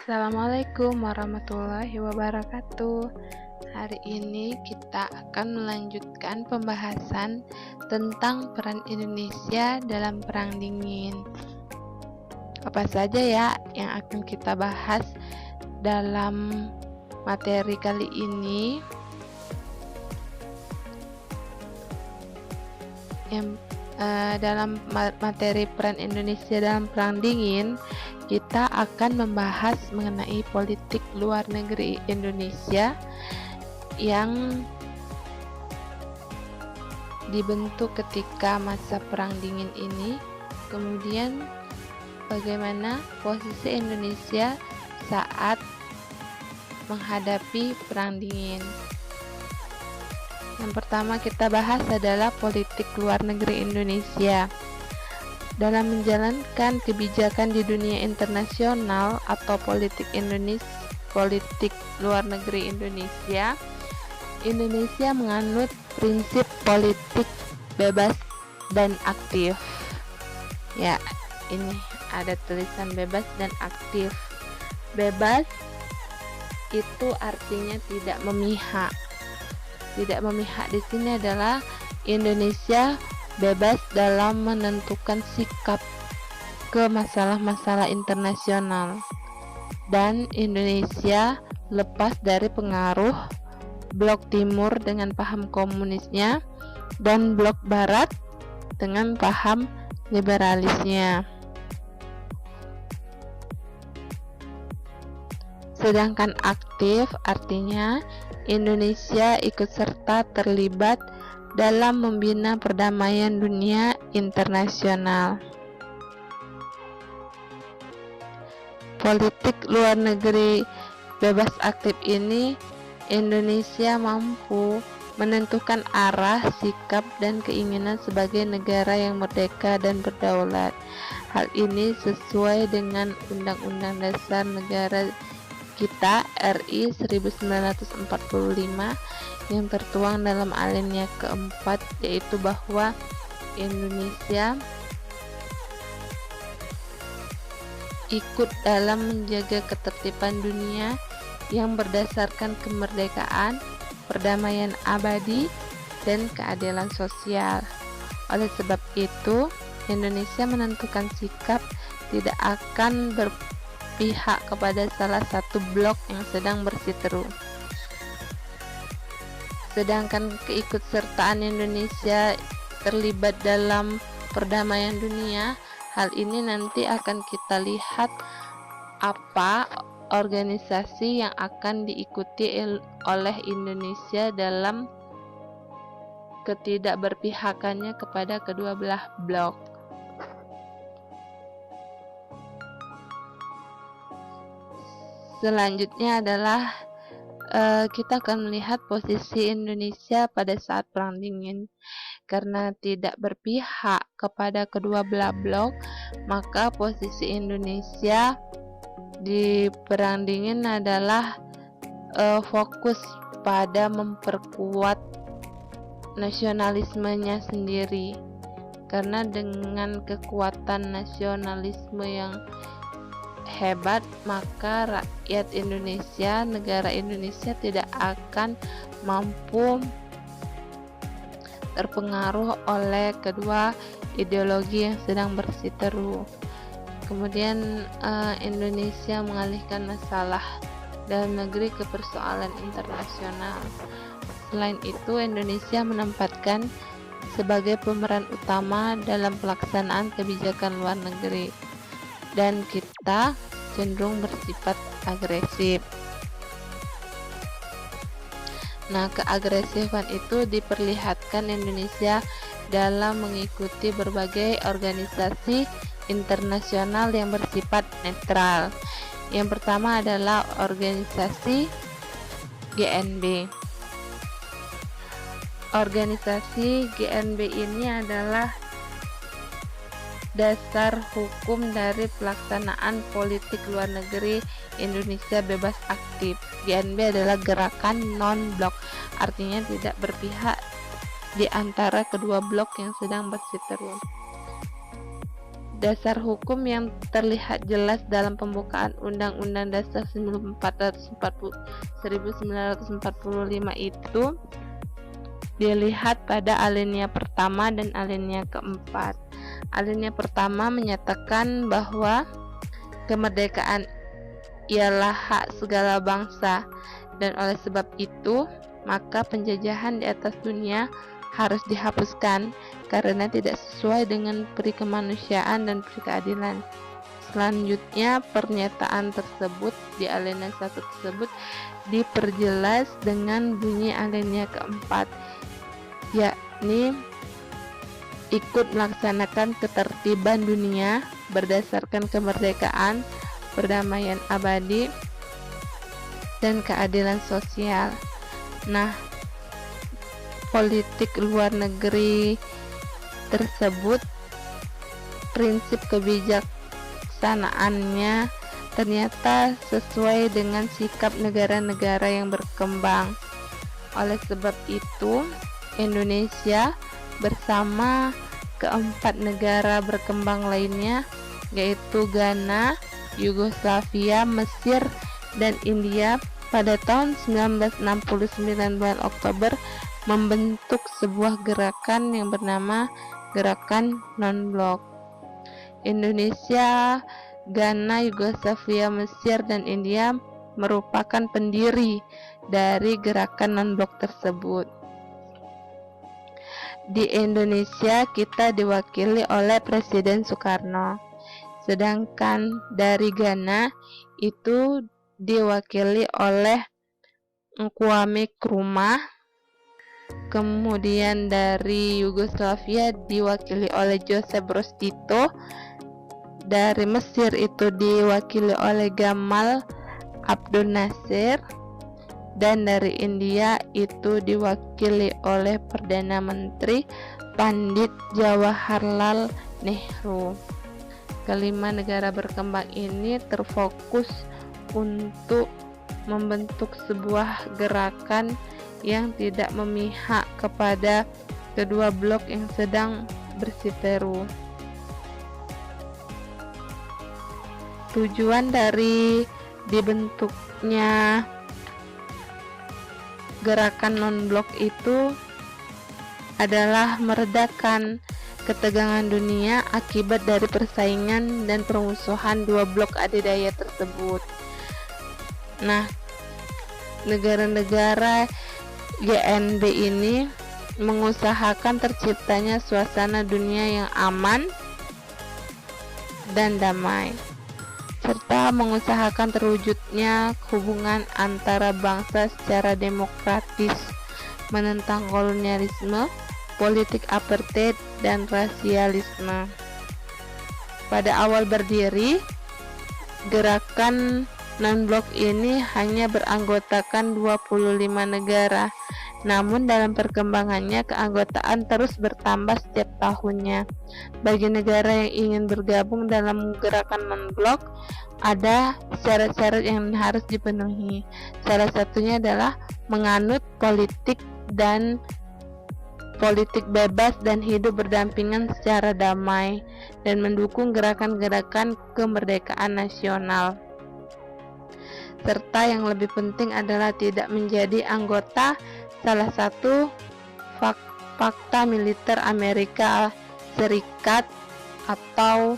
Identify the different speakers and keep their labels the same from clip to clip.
Speaker 1: Assalamualaikum warahmatullahi wabarakatuh. Hari ini kita akan melanjutkan pembahasan tentang peran Indonesia dalam Perang Dingin. Apa saja ya yang akan kita bahas dalam materi kali ini? Dalam materi peran Indonesia dalam Perang Dingin, kita akan membahas mengenai politik luar negeri Indonesia yang dibentuk ketika masa Perang Dingin ini, kemudian bagaimana posisi Indonesia saat menghadapi Perang Dingin. Yang pertama kita bahas adalah politik luar negeri Indonesia. Dalam menjalankan kebijakan di dunia internasional atau politik luar negeri Indonesia, Indonesia menganut prinsip politik bebas dan aktif. Ya, ini ada tulisan bebas dan aktif. Bebas itu artinya tidak memihak. Tidak memihak di sini adalah Indonesia bebas dalam menentukan sikap ke masalah-masalah internasional, dan Indonesia lepas dari pengaruh blok timur dengan paham komunisnya dan blok barat dengan paham liberalisnya. Sedangkan aktif artinya Indonesia ikut serta terlibat dalam membina perdamaian dunia internasional. Politik luar negeri bebas aktif ini, Indonesia mampu menentukan arah, sikap, dan keinginan sebagai negara yang merdeka dan berdaulat. Hal ini sesuai dengan Undang-Undang Dasar Negara kita RI 1945 yang tertuang dalam alinea keempat, yaitu bahwa Indonesia ikut dalam menjaga ketertiban dunia yang berdasarkan kemerdekaan, perdamaian abadi, dan keadilan sosial. Oleh sebab itu, Indonesia menentukan sikap tidak akan berpihak kepada salah satu blok yang sedang berseteru. Sedangkan keikutsertaan Indonesia terlibat dalam perdamaian dunia, hal ini nanti akan kita lihat apa organisasi yang akan diikuti oleh Indonesia dalam ketidakberpihakannya kepada kedua belah blok. Selanjutnya adalah kita akan melihat posisi Indonesia pada saat Perang Dingin. Karena tidak berpihak kepada kedua belah blok, maka posisi Indonesia di Perang Dingin adalah fokus pada memperkuat nasionalismenya sendiri. Karena dengan kekuatan nasionalisme yang hebat, maka rakyat Indonesia, negara Indonesia tidak akan mampu terpengaruh oleh kedua ideologi yang sedang berseteru. Kemudian Indonesia mengalihkan masalah dalam negeri ke persoalan internasional. Selain itu, Indonesia menempatkan sebagai pemeran utama dalam pelaksanaan kebijakan luar negeri, dan kita cenderung bersifat agresif. Nah, keagresifan itu diperlihatkan Indonesia dalam mengikuti berbagai organisasi internasional yang bersifat netral. Yang pertama adalah organisasi GNB. Organisasi GNB ini adalah dasar hukum dari pelaksanaan politik luar negeri Indonesia bebas aktif. GNB adalah gerakan non-blok, artinya tidak berpihak di antara kedua blok yang sedang berseteru. Dasar hukum yang terlihat jelas dalam pembukaan Undang-Undang Dasar 1945 itu dilihat pada alinea pertama dan alinea keempat. Alinea pertama menyatakan bahwa kemerdekaan ialah hak segala bangsa, dan oleh sebab itu maka penjajahan di atas dunia harus dihapuskan karena tidak sesuai dengan peri kemanusiaan dan peri keadilan. Selanjutnya, pernyataan tersebut di alinea 1 tersebut diperjelas dengan bunyi alinea keempat, yakni ikut melaksanakan ketertiban dunia berdasarkan kemerdekaan, perdamaian abadi, dan keadilan sosial. Nah, politik luar negeri tersebut, prinsip kebijaksanaannya ternyata sesuai dengan sikap negara-negara yang berkembang. Oleh sebab itu, Indonesia bersama keempat negara berkembang lainnya, yaitu Ghana, Yugoslavia, Mesir, dan India, pada tahun 1969 bulan Oktober membentuk sebuah gerakan yang bernama Gerakan Non-Blok. Indonesia, Ghana, Yugoslavia, Mesir, dan India merupakan pendiri dari gerakan non-blok tersebut. Di Indonesia kita diwakili oleh Presiden Soekarno, sedangkan dari Ghana itu diwakili oleh Kwame Nkrumah, kemudian dari Yugoslavia diwakili oleh Joseph Broz Tito, dari Mesir itu diwakili oleh Gamal Abdel Nasser, dan dari India itu diwakili oleh Perdana Menteri Pandit Jawaharlal Nehru. Kelima negara berkembang ini terfokus untuk membentuk sebuah gerakan yang tidak memihak kepada kedua blok yang sedang bersiteru. Tujuan dari dibentuknya gerakan non-blok itu adalah meredakan ketegangan dunia akibat dari persaingan dan permusuhan dua blok adidaya tersebut. Nah, negara-negara GNB ini mengusahakan terciptanya suasana dunia yang aman dan damai, serta mengusahakan terwujudnya hubungan antara bangsa secara demokratis, menentang kolonialisme, politik apartheid, dan rasialisme. Pada awal berdiri, gerakan non-blok ini hanya beranggotakan 25 negara. Namun dalam perkembangannya keanggotaan terus bertambah setiap tahunnya. Bagi negara yang ingin bergabung dalam gerakan non-blok, ada syarat-syarat yang harus dipenuhi. Salah satunya adalah menganut politik bebas dan hidup berdampingan secara damai, dan mendukung gerakan-gerakan kemerdekaan nasional. Serta yang lebih penting adalah tidak menjadi anggota salah satu fakta militer Amerika Serikat atau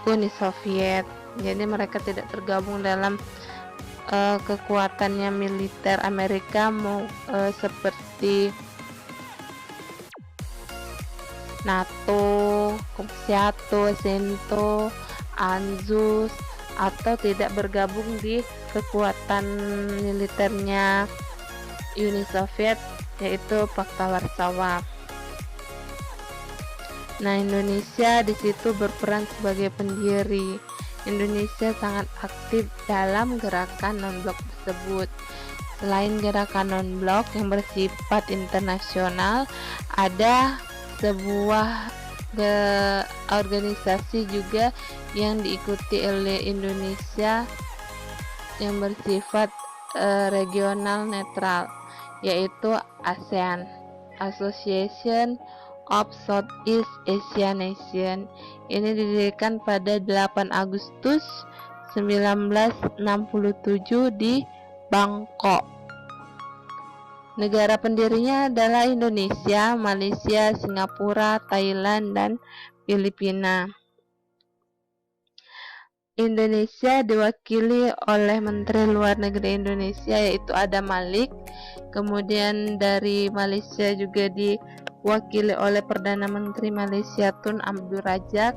Speaker 1: Uni Soviet. Jadi mereka tidak tergabung dalam kekuatannya militer Amerika seperti NATO, Komsyato, Sento, ANZUS, atau tidak bergabung di kekuatan militernya Uni Soviet, yaitu Pakta Warsawa. Nah, Indonesia di situ berperan sebagai pendiri. Indonesia sangat aktif dalam gerakan non-blok tersebut. Selain gerakan non-blok yang bersifat internasional, ada sebuah organisasi juga yang diikuti oleh Indonesia yang bersifat regional netral, yaitu ASEAN, Association of Southeast Asian Nation. Ini didirikan pada 8 Agustus 1967 di Bangkok. Negara pendirinya adalah Indonesia, Malaysia, Singapura, Thailand, dan Filipina. Indonesia diwakili oleh Menteri Luar Negeri Indonesia yaitu Adam Malik. Kemudian dari Malaysia juga diwakili oleh Perdana Menteri Malaysia Tun Abdul Razak.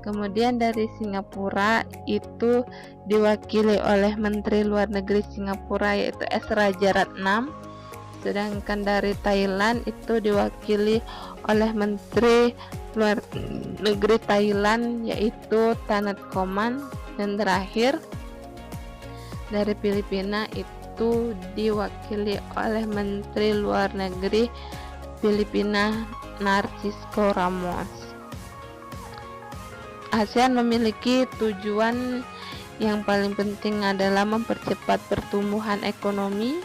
Speaker 1: Kemudian dari Singapura itu diwakili oleh Menteri Luar Negeri Singapura yaitu S. Rajaratnam. Sedangkan dari Thailand itu diwakili oleh Menteri Luar Negeri Thailand yaitu Thanatkoman. Dan terakhir dari Filipina itu diwakili oleh Menteri Luar Negeri Filipina Narcisco Ramos. ASEAN memiliki tujuan yang paling penting adalah mempercepat pertumbuhan ekonomi,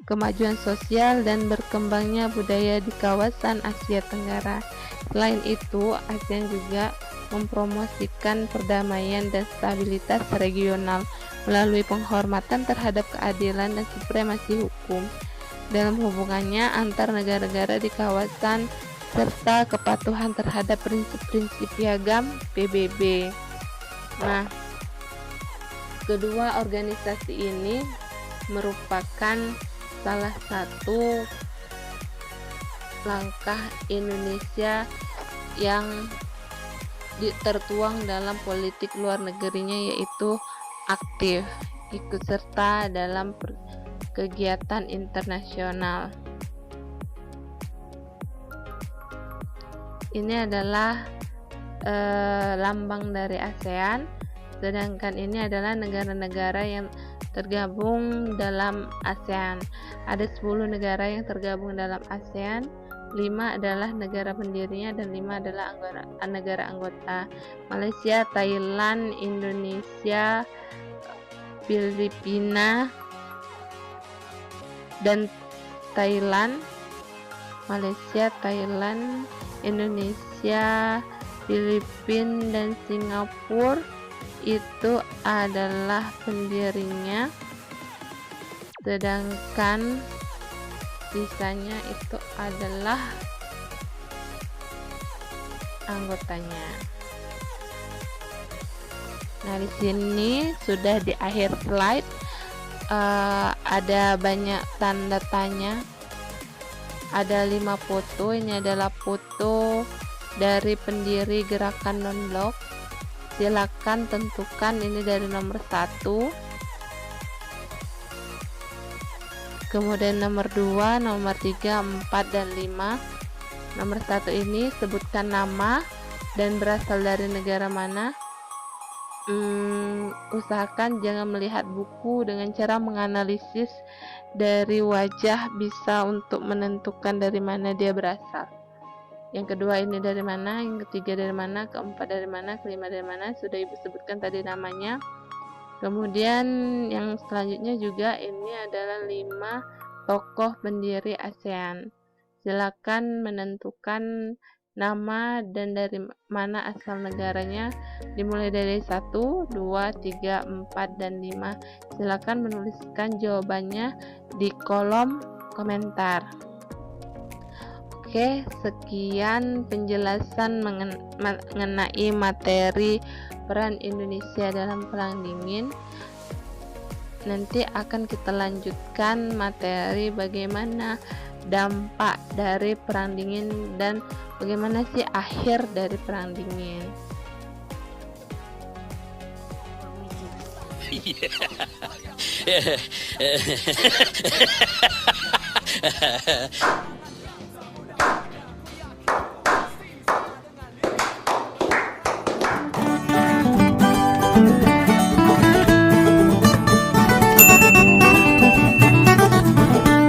Speaker 1: kemajuan sosial, dan berkembangnya budaya di kawasan Asia Tenggara. Selain itu, ASEAN juga mempromosikan perdamaian dan stabilitas regional melalui penghormatan terhadap keadilan dan supremasi hukum dalam hubungannya antar negara-negara di kawasan serta kepatuhan terhadap prinsip-prinsip piagam PBB. Nah, kedua organisasi ini merupakan salah satu langkah Indonesia yang tertuang dalam politik luar negerinya, yaitu aktif ikut serta dalam kegiatan internasional. Ini adalah lambang dari ASEAN, sedangkan ini adalah negara-negara yang tergabung dalam ASEAN. Ada 10 negara yang tergabung dalam ASEAN, 5 adalah negara pendirinya dan 5 adalah negara anggota. Malaysia, Thailand, Indonesia, Filipina, dan Thailand. Malaysia, Thailand, Indonesia, Filipina, dan Singapura itu adalah pendirinya, sedangkan sisanya itu adalah anggotanya. Nah, di sini sudah di akhir slide ada banyak tanda tanya. Ada 5 foto. Ini adalah foto dari pendiri gerakan non-blok. Silakan tentukan ini dari nomor 1. Kemudian nomor 2, nomor 3, 4, dan 5. Nomor 1 ini sebutkan nama dan berasal dari negara mana. Usahakan jangan melihat buku dengan cara menganalisis dari wajah, bisa untuk menentukan dari mana dia berasal. Yang kedua ini dari mana, yang ketiga dari mana, keempat dari mana, kelima dari mana, sudah ibu sebutkan tadi namanya. Kemudian yang selanjutnya juga ini adalah 5 tokoh pendiri ASEAN. Silakan menentukan nama dan dari mana asal negaranya, dimulai dari 1, 2, 3, 4, dan 5. Silakan menuliskan jawabannya di kolom komentar. Oke, sekian penjelasan mengenai materi peran Indonesia dalam Perang Dingin. Nanti akan kita lanjutkan materi bagaimana dampak dari Perang Dingin dan bagaimana sih akhir dari Perang Dingin.
Speaker 2: Yeah.